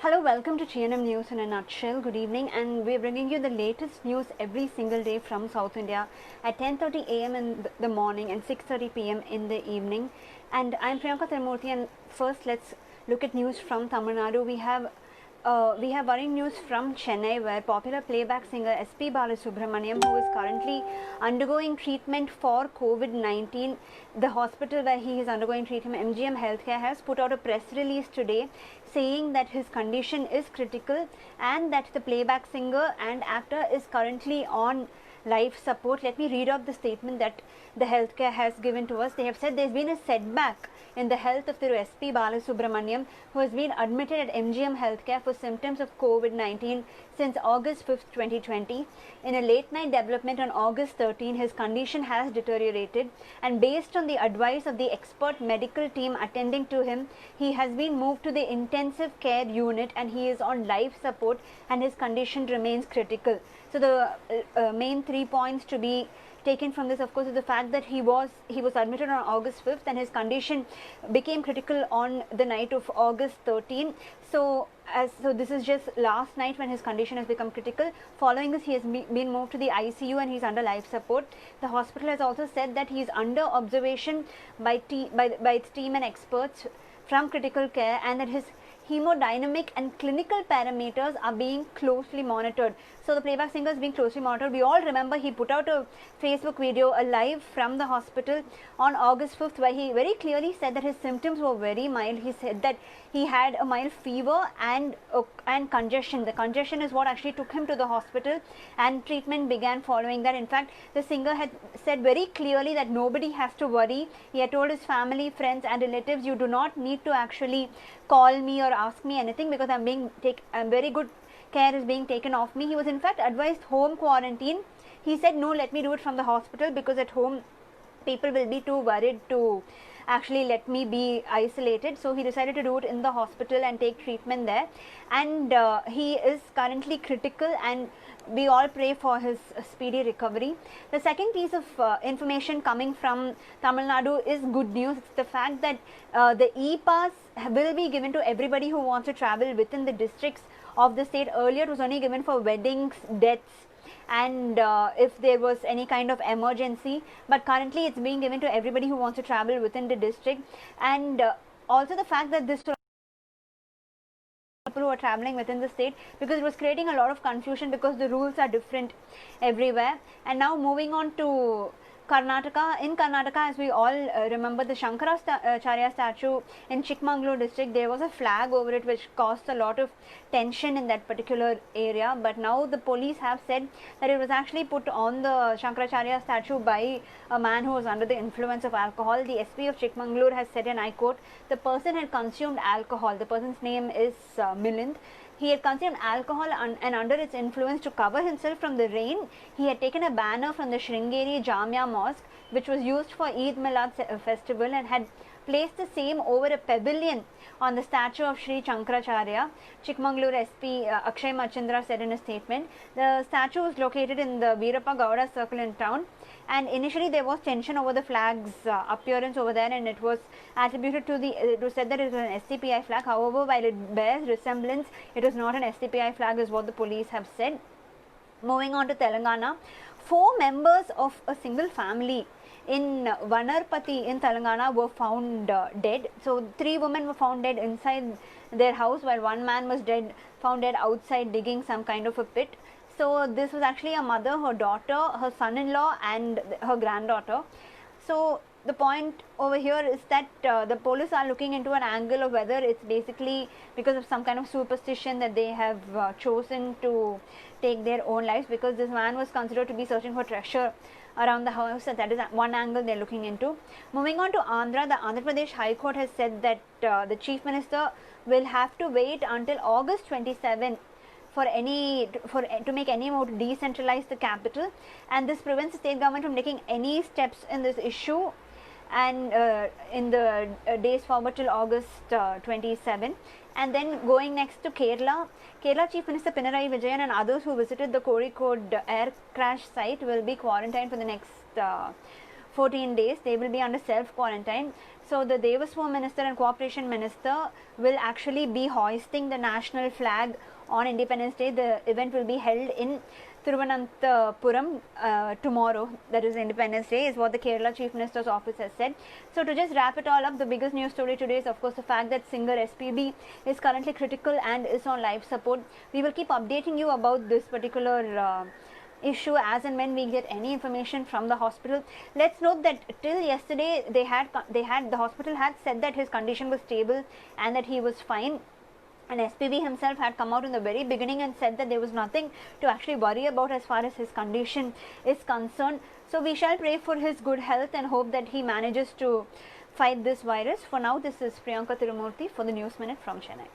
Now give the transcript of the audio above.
Hello, welcome to TNM News in a nutshell. Good evening, and we're bringing you the latest news every single day from South India at 10:30 a.m. in the morning and 6:30 p.m. in the evening. And I'm Priyanka Trimurthy, and first let's look at news from Tamil Nadu. We have worrying news from Chennai, where popular playback singer S.P. Balasubramaniam, who is currently undergoing treatment for COVID-19, the hospital where he is undergoing treatment, MGM Healthcare, has put out a press release today saying that his condition is critical and that the playback singer and actor is currently on life support. Let me read out the statement that the healthcare has given to us. They have said there's been a setback in the health of the S.P. Balasubramaniam, who has been admitted at MGM Healthcare for symptoms of COVID-19 since August 5, 2020. In a late night development on August 13, his condition has deteriorated, and based on the advice of the expert medical team attending to him, he has been moved to the intensive care unit and he is on life support, and his condition remains critical. So the main 3 points to be taken from this, of course, is the fact that he was admitted on August 5th and his condition became critical on the night of August 13. So this is just last night when his condition has become critical. Following this, he has been moved to the ICU and he's under life support. The hospital has also said that he is under observation by its team and experts from critical care, and that his hemodynamic and clinical parameters are being closely monitored. So the playback singer is being closely monitored. We all remember he put out a Facebook video, a live from the hospital on August 5th, where he very clearly said that his symptoms were very mild. He said that he had a mild fever and congestion. The congestion is what actually took him to the hospital, and treatment began following that. In fact, the singer had said very clearly that nobody has to worry. He had told his family, friends and relatives, you do not need to actually call me or ask me anything because I'm very good care is being taken of me. He was in fact advised home quarantine. He said, no, let me do it from the hospital because at home people will be too worried to actually let me be isolated. So he decided to do it in the hospital and take treatment there, and he is currently critical, and we all pray for his speedy recovery. The second piece of information coming from Tamil Nadu is good news. It's the fact that the e-pass will be given to everybody who wants to travel within the districts of the state. Earlier it was only given for weddings, deaths, and if there was any kind of emergency, but currently it's being given to everybody who wants to travel within the district. And also the fact that this people who are traveling within the state, because it was creating a lot of confusion because the rules are different everywhere. And now moving on to Karnataka. In Karnataka, as we all remember, the Shankaracharya statue in Chikmagalur district, there was a flag over it which caused a lot of tension in that particular area. But now the police have said that it was actually put on the Shankaracharya statue by a man who was under the influence of alcohol. The SP of Chikmagalur has said, and I quote, the person had consumed alcohol. The person's name is Milind. He had consumed alcohol and under its influence, to cover himself from the rain, he had taken a banner from the Sringeri Jamia Mosque, which was used for Eid Milad festival, and had placed the same over a pavilion on the statue of Sri Shankaracharya. Chikmagalur SP Akshay Machindra said in a statement. The statue was located in the Veerappa Gowda circle in town, and initially there was tension over the flag's appearance over there, and it was attributed to it was said that it was an SDPI flag. However, while it bears resemblance, it was not an SDPI flag, is what the police have said. Moving on to Telangana, 4 members of a single family in Vanarpati in Telangana were found dead. So 3 women were found dead inside their house, while 1 man was found dead outside digging some kind of a pit. So this was actually a mother, her daughter, her son-in-law and her granddaughter. So the point over here is that the police are looking into an angle of whether it's basically because of some kind of superstition that they have chosen to take their own lives, because this man was considered to be searching for treasure around the house, and that is one angle they're looking into. Moving on to Andhra, the Andhra Pradesh High Court has said that the Chief Minister will have to wait until August 27 to make any move to decentralize the capital, and this prevents the state government from taking any steps in this issue, and in the days forward till August 27. And then going next to Kerala, Chief Minister Pinarayi Vijayan and others who visited the Kozhikode air crash site will be quarantined for the next 14 days. They will be under self-quarantine. So the Devaswam Minister and Cooperation Minister will actually be hoisting the national flag on Independence Day. The event will be held in Thiruvananthapuram tomorrow, that is Independence Day, is what the Kerala Chief Minister's office has said. So to just wrap it all up, the biggest news story today is of course the fact that singer SPB is currently critical and is on life support. We will keep updating you about this particular issue as and when we get any information from the hospital. Let's note that till yesterday the hospital had said that his condition was stable and that he was fine. And SPB himself had come out in the very beginning and said that there was nothing to actually worry about as far as his condition is concerned. So we shall pray for his good health and hope that he manages to fight this virus. For now, this is Priyanka Tirumurthy for the News Minute from Chennai.